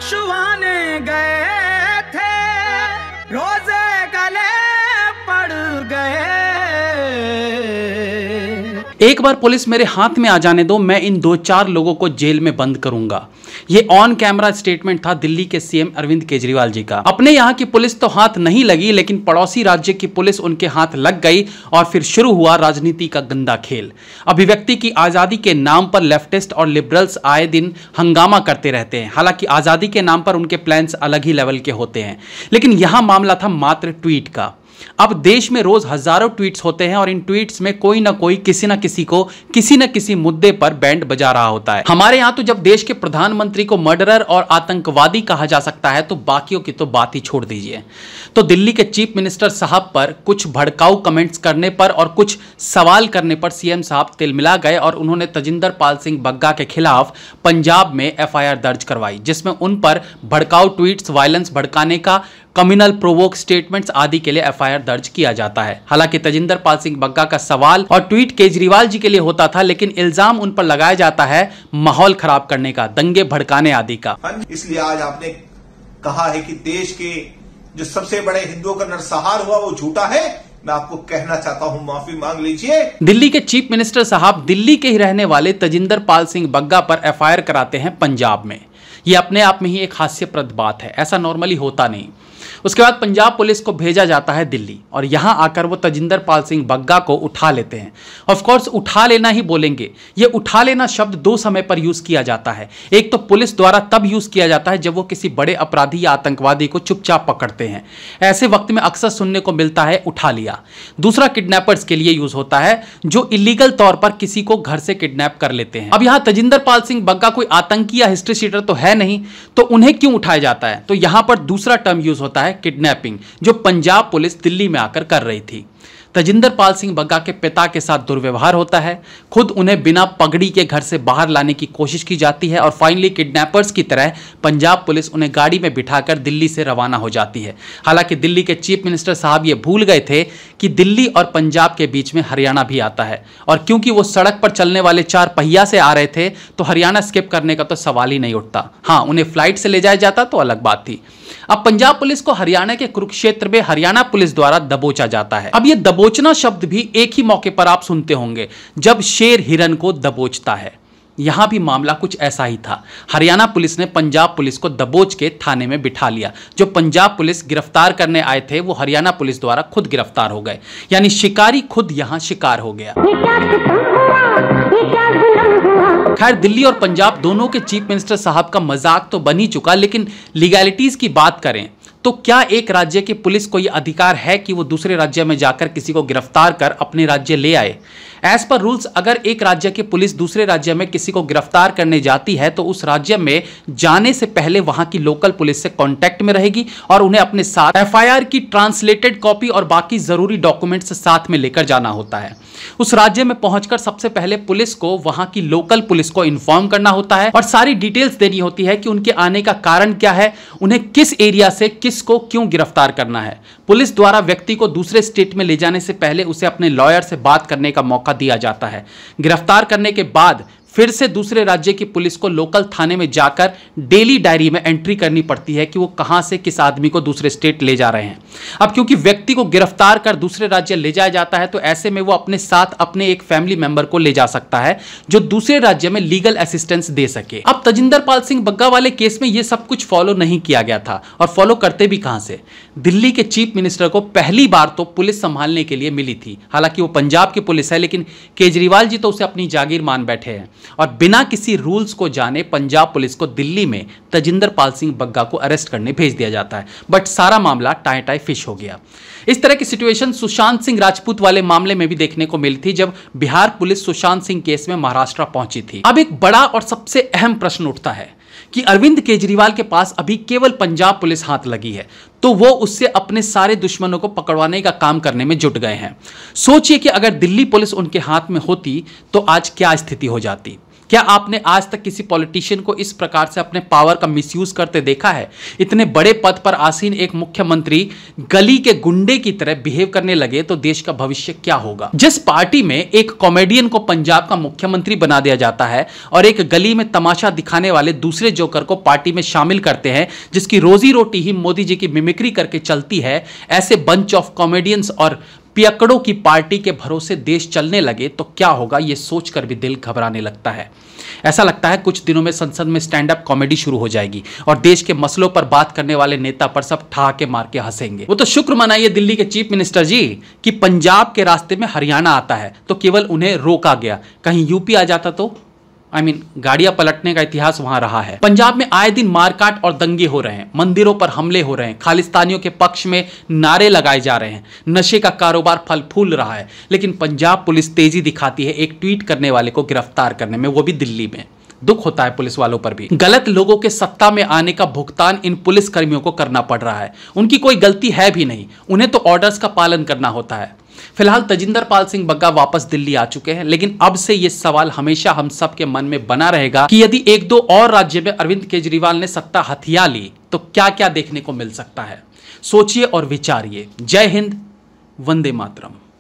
छुआने गए थे, रोजे गले पड़ गए। एक बार पुलिस मेरे हाथ में आ जाने दो, मैं इन 2-4 लोगों को जेल में बंद करूंगा। ये ऑन कैमरा स्टेटमेंट था दिल्ली के सीएम अरविंद केजरीवाल जी का। अपने यहाँ की पुलिस तो हाथ नहीं लगी, लेकिन पड़ोसी राज्य की पुलिस उनके हाथ लग गई और फिर शुरू हुआ राजनीति का गंदा खेल। अभिव्यक्ति की आजादी के नाम पर लेफ्टिस्ट और लिबरल्स आए दिन हंगामा करते रहते हैं। हालांकि आजादी के नाम पर उनके प्लान्स अलग ही लेवल के होते हैं, लेकिन यहां मामला था मात्र ट्वीट का। अब देश में रोज हजारों ट्वीट्स होते हैं और इन ट्वीट्स में कोई ना कोई किसी ना किसी को किसी ना किसी मुद्दे पर बैंड बजा रहा होता है। हमारे यहां तो जब देश के प्रधानमंत्री को मर्डरर और आतंकवादी कहा जा सकता है तो बाकियों की तो बात ही छोड़ दीजिए। तो दिल्ली के चीफ मिनिस्टर साहब पर कुछ भड़काऊ कमेंट्स करने पर और कुछ सवाल करने पर सीएम साहब तिलमिला गए और उन्होंने तजिंदर पाल सिंह बग्गा के खिलाफ पंजाब में एफआईआर दर्ज करवाई, जिसमें उन पर भड़काऊ ट्वीट्स, वायलेंस भड़काने का, कम्युनल प्रोवोक स्टेटमेंट्स आदि के लिए एफआईआर दर्ज किया जाता है। हालांकि तजिंदर पाल सिंह बग्गा का सवाल और ट्वीट केजरीवाल जी के लिए होता था, लेकिन इल्जाम उन पर लगाया जाता है माहौल खराब करने का, दंगे भड़काने आदि का। इसलिए आज आपने कहा है कि देश के जो सबसे बड़े हिंदुओं का नरसंहार हुआ वो झूठा है। मैं आपको कहना चाहता हूं, माफी मांग लीजिए। दिल्ली के चीफ मिनिस्टर साहब दिल्ली के ही रहने वाले तजिंदर पाल सिंह बग्गा पर एफआईआर कराते हैं पंजाब में। यह अपने आप में ही एक हास्यप्रद बात है, ऐसा नॉर्मली होता नहीं। उसके बाद पंजाब पुलिस को भेजा जाता है दिल्ली और यहां आकर वो तजिंदर पाल सिंह बग्गा को उठा लेते हैं। ऑफ कोर्स उठा लेना ही बोलेंगे, ये उठा लेना शब्द 2 समय पर यूज किया जाता है। एक तो पुलिस द्वारा तब यूज किया जाता है जब वो किसी बड़े अपराधी या आतंकवादी को चुपचाप पकड़ते हैं, ऐसे वक्त में अक्सर सुनने को मिलता है उठा लिया। दूसरा किडनैपर्स के लिए यूज होता है जो इलीगल तौर पर किसी को घर से किडनैप कर लेते हैं। अब यहां तजिंदर पाल सिंह बग्गा कोई आतंकी या हिस्ट्री शीटर तो है नहीं, तो उन्हें क्यों उठाया जाता है? तो यहां पर दूसरा टर्म यूज होता है किडनैपिंग, जो पंजाब पुलिस दिल्ली में आकर कर रही थी। तजिंदर पाल सिंह बग्गा के पिता के साथ दुर्व्यवहार होता है, खुद उन्हें बिना पगड़ी के घर से बाहर लाने की कोशिश की जाती है और फाइनली किडनैपर्स की तरह पंजाब पुलिस उन्हें गाड़ी में बिठाकर दिल्ली से रवाना हो जाती है। हालांकि दिल्ली के चीफ मिनिस्टर साहब ये भूल गए थे कि दिल्ली और पंजाब के बीच में हरियाणा भी आता है, और क्योंकि वो सड़क पर चलने वाले 4 पहिया से आ रहे थे तो हरियाणा स्किप करने का तो सवाल ही नहीं उठता। हाँ, उन्हें फ्लाइट से ले जाया जाता तो अलग बात थी। अब पंजाब पुलिस को हरियाणा के कुरुक्षेत्र में हरियाणा पुलिस द्वारा दबोचा जाता है। अब यह दबोचना शब्द भी एक ही मौके पर आप सुनते होंगे, जब शेर हिरन को दबोचता है। यहां भी मामला कुछ ऐसा ही था। हरियाणा पुलिस ने पंजाब पुलिस को दबोच के थाने में बिठा लिया। जो पंजाब पुलिस गिरफ्तार करने आए थे वो हरियाणा पुलिस द्वारा खुद गिरफ्तार हो गए, यानी शिकारी खुद यहां शिकार हो गया। खैर, दिल्ली और पंजाब दोनों के चीफ मिनिस्टर साहब का मजाक तो बन ही चुका, लेकिन लीगैलिटीज की बात करें तो क्या एक राज्य की पुलिस को यह अधिकार है कि वो दूसरे राज्य में जाकर किसी को गिरफ्तार कर अपने राज्य ले आए? एज पर रूल्स अगर एक राज्य की पुलिस दूसरे राज्य में किसी को गिरफ्तार करने जाती है तो उस राज्य में जाने से पहले वहां की लोकल पुलिस से कांटेक्ट में रहेगी और उन्हें अपने साथ एफआईआर की ट्रांसलेटेड कॉपी और बाकी जरूरी डॉक्यूमेंट्स साथ में लेकर जाना होता है। उस राज्य में पहुंचकर सबसे पहले पुलिस को वहां की लोकल पुलिस को इन्फॉर्म करना होता है और सारी डिटेल्स देनी होती है कि उनके आने का कारण क्या है, उन्हें किस एरिया से किसको क्यों गिरफ्तार करना है। पुलिस द्वारा व्यक्ति को दूसरे स्टेट में ले जाने से पहले उसे अपने लॉयर से बात करने का मौका दिया जाता है। गिरफ्तार करने के बाद फिर से दूसरे राज्य की पुलिस को लोकल थाने में जाकर डेली डायरी में एंट्री करनी पड़ती है कि वो कहां से किस आदमी को दूसरे स्टेट ले जा रहे हैं। अब क्योंकि व्यक्ति को गिरफ्तार कर दूसरे राज्य ले जाया जाता है तो ऐसे में वो अपने साथ अपने एक फैमिली मेंबर को ले जा सकता है जो दूसरे राज्य में लीगल असिस्टेंस दे सके। अब तजिंदर पाल सिंह बग्गा वाले केस में ये सब कुछ फॉलो नहीं किया गया था, और फॉलो करते भी कहां से? दिल्ली के चीफ मिनिस्टर को पहली बार तो पुलिस संभालने के लिए मिली थी। हालांकि वो पंजाब की पुलिस है, लेकिन केजरीवाल जी तो उसे अपनी जागीर मान बैठे हैं और बिना किसी रूल्स को जाने पंजाब पुलिस को दिल्ली में तजिंदर पाल सिंह बग्गा को अरेस्ट करने भेज दिया जाता है। बट सारा मामला टाई टाई फिश हो गया। इस तरह की सिचुएशन सुशांत सिंह राजपूत वाले मामले में भी देखने को मिली थी, जब बिहार पुलिस सुशांत सिंह केस में महाराष्ट्र पहुंची थी। अब एक बड़ा और सबसे अहम प्रश्न उठता है कि अरविंद केजरीवाल के पास अभी केवल पंजाब पुलिस हाथ लगी है, तो वो उससे अपने सारे दुश्मनों को पकड़वाने का काम करने में जुट गए हैं। सोचिए कि अगर दिल्ली पुलिस उनके हाथ में होती तो आज क्या स्थिति हो जाती। क्या आपने आज तक किसी पॉलिटिशियन को इस प्रकार से अपने पावर का मिसयूज करते देखा है? इतने बड़े पद पर आसीन एक मुख्यमंत्री गली के गुंडे की तरह बिहेव करने लगे तो देश का भविष्य क्या होगा? जिस पार्टी में एक कॉमेडियन को पंजाब का मुख्यमंत्री बना दिया जाता है और एक गली में तमाशा दिखाने वाले दूसरे जोकर को पार्टी में शामिल करते हैं, जिसकी रोजी रोटी ही मोदी जी की मिमिक्री करके चलती है, ऐसे बंच ऑफ कॉमेडियंस और पियकड़ों की पार्टी के भरोसे देश चलने लगे तो क्या होगा, यह सोचकर भी दिल घबराने लगता है। ऐसा लगता है कुछ दिनों में संसद में स्टैंड अप कॉमेडी शुरू हो जाएगी और देश के मसलों पर बात करने वाले नेता पर सब ठहाके मार के हंसेंगे। वो तो शुक्र मनाइए दिल्ली के चीफ मिनिस्टर जी कि पंजाब के रास्ते में हरियाणा आता है तो केवल उन्हें रोका गया, कहीं यूपी आ जाता तो गाड़ियां पलटने का इतिहास वहां रहा है। पंजाब में आए दिन मारकाट और दंगे हो रहे हैं, मंदिरों पर हमले हो रहे हैं, खालिस्तानियों के पक्ष में नारे लगाए जा रहे हैं, नशे का कारोबार फल फूल रहा है, लेकिन पंजाब पुलिस तेजी दिखाती है एक ट्वीट करने वाले को गिरफ्तार करने में, वो भी दिल्ली में। दुख होता है पुलिस वालों पर भी। गलत लोगों के सत्ता में आने का भुगतान इन पुलिस कर्मियों को करना पड़ रहा है। उनकी कोई गलती है भी नहीं, उन्हें तो ऑर्डर्स का पालन करना होता है। फिलहाल तजिंदर पाल सिंह बग्गा वापस दिल्ली आ चुके हैं, लेकिन अब से यह सवाल हमेशा हम सब के मन में बना रहेगा कि यदि एक दो और राज्य में अरविंद केजरीवाल ने सत्ता हथिया ली तो क्या क्या देखने को मिल सकता है। सोचिए और विचारिए। जय हिंद, वंदे मातरम।